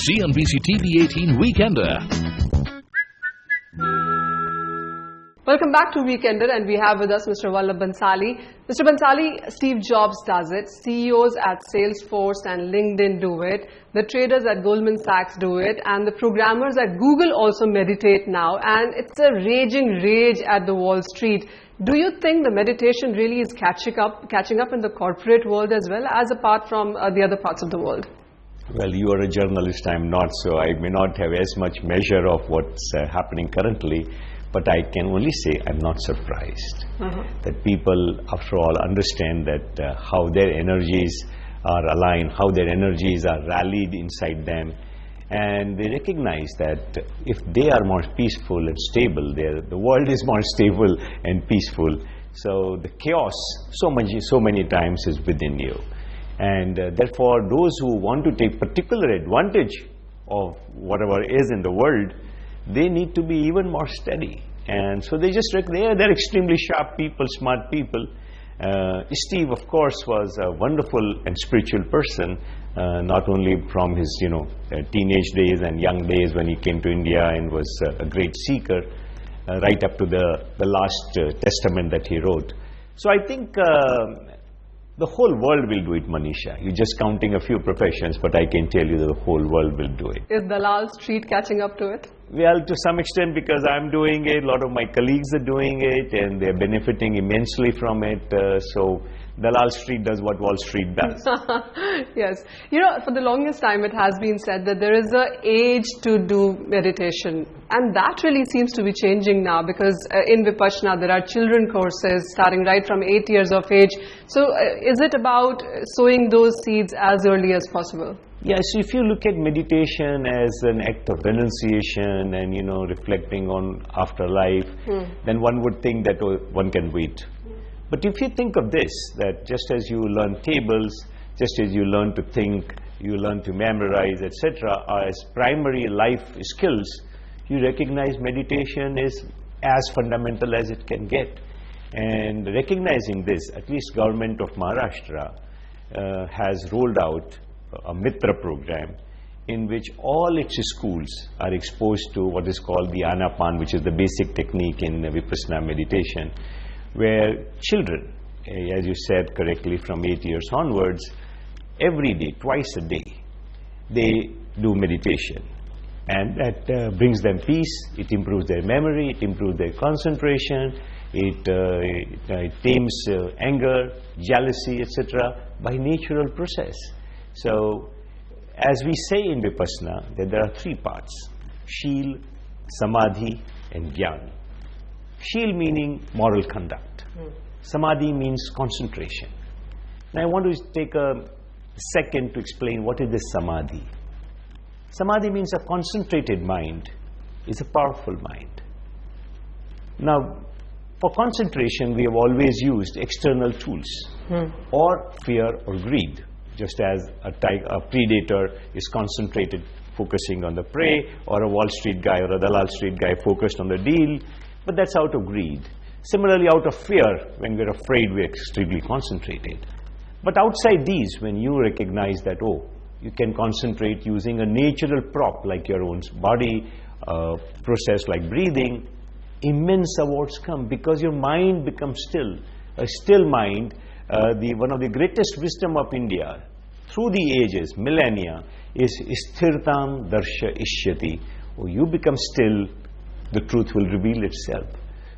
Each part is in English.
CNBC-TV18 Weekender. Welcome back to Weekender, and we have with us Mr. Vallabh Bhansali. Mr. Bhansali, Steve Jobs does it, CEOs at Salesforce and LinkedIn do it, the traders at Goldman Sachs do it, and the programmers at Google also meditate now, and it's a raging rage at the Wall Street. Do you think the meditation really is catching up in the corporate world as well, as apart from the other parts of the world? Well, you are a journalist, I'm not, so I may not have as much measure of what's happening currently. But I can only say I'm not surprised that people, after all, understand that how their energies are aligned, how their energies are rallied inside them, and they recognize that if they are more peaceful and stable, the world is more stable and peaceful. So the chaos so many times is within you, and therefore those who want to take particular advantage of whatever is in the world, they need to be even more steady. And so they're extremely sharp people, smart people. Steve, of course, was a wonderful and spiritual person, not only from his teenage days and young days when he came to India and was a great seeker, right up to the last testament that he wrote. So I think the whole world will do it, Manisha. You're just counting a few professions, but I can tell you that the whole world will do it. Is Dalal Street catching up to it? Well, to some extent, because I'm doing it, a lot of my colleagues are doing it, and they're benefiting immensely from it. So Dalal Street does what Wall Street does. Yes. For the longest time, it has been said that there is an age to do meditation. And that really seems to be changing now, because in Vipassana, there are children courses starting right from 8 years of age. So is it about sowing those seeds as early as possible? Yes, if you look at meditation as an act of renunciation and, reflecting on afterlife, then one would think that one can wait. But if you think of this, that just as you learn tables, just as you learn to think, you learn to memorize, etc., as primary life skills, you recognize meditation is as fundamental as it can get. And recognizing this, at least government of Maharashtra has rolled out a Mitra program in which all its schools are exposed to what is called the Anapan, which is the basic technique in Vipassana meditation, where children, as you said correctly, from 8 years onwards, every day, twice a day, they do meditation. And that brings them peace, it improves their memory, it improves their concentration, it tames anger, jealousy, etc., by natural process. So, as we say in Vipassana, that there are three parts: Shil, Samadhi, and Jnana. Shil meaning moral conduct. Samadhi means concentration. Now I want to take a second to explain what is this Samadhi. Samadhi means a concentrated mind is a powerful mind. Now, for concentration, we have always used external tools, or fear or greed. Just as a predator is concentrated, focusing on the prey, or a Wall Street guy or a Dalal Street guy focused on the deal, but that's out of greed. Similarly, out of fear, when we're afraid, we're extremely concentrated. But outside these, when you recognize that, you can concentrate using a natural prop like your own body, process like breathing, immense awards come because your mind becomes still. A still mind, one of the greatest wisdom of India through the ages, millennia, is sthirtam darsha ishyati. You become still, the truth will reveal itself.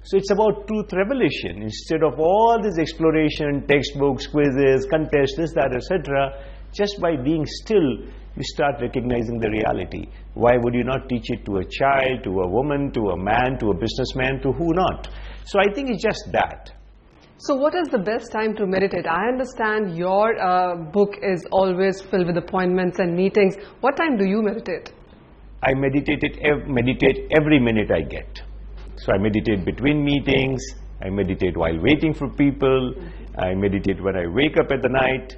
So it's about truth revelation. Instead of all this exploration, textbooks, quizzes, contests, this, that, etc., just by being still, you start recognizing the reality. Why would you not teach it to a child, to a woman, to a man, to a businessman, to who not? So I think it's just that. So what is the best time to meditate? I understand your book is always filled with appointments and meetings. What time do you meditate? I meditate every minute I get. So I meditate between meetings, I meditate while waiting for people, I meditate when I wake up at the night,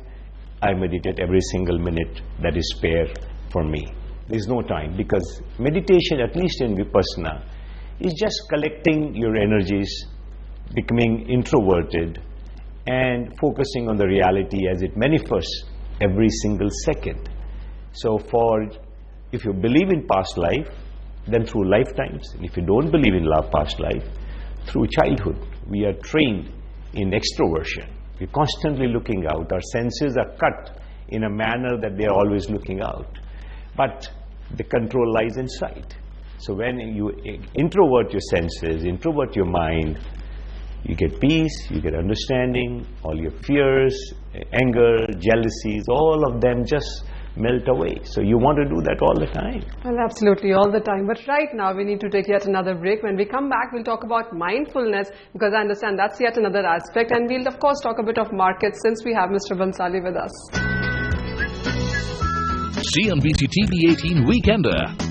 I meditate every single minute that is spare for me. There is no time, because meditation, at least in Vipassana, is just collecting your energies, becoming introverted, and focusing on the reality as it manifests every single second. So for if you believe in past life, then through lifetimes. And if you don't believe in past life, through childhood. We are trained in extroversion. We're constantly looking out. Our senses are cut in a manner that they are always looking out. But the control lies inside. So when you introvert your senses, introvert your mind, you get peace, you get understanding, all your fears, anger, jealousies, all of them just melt away. So you want to do that all the time. Well, absolutely, all the time. But right now, we need to take yet another break. When we come back, we'll talk about mindfulness, because I understand that's yet another aspect. And we'll, of course, talk a bit of markets since we have Mr. Bhansali with us. CNBC-TV18 Weekender.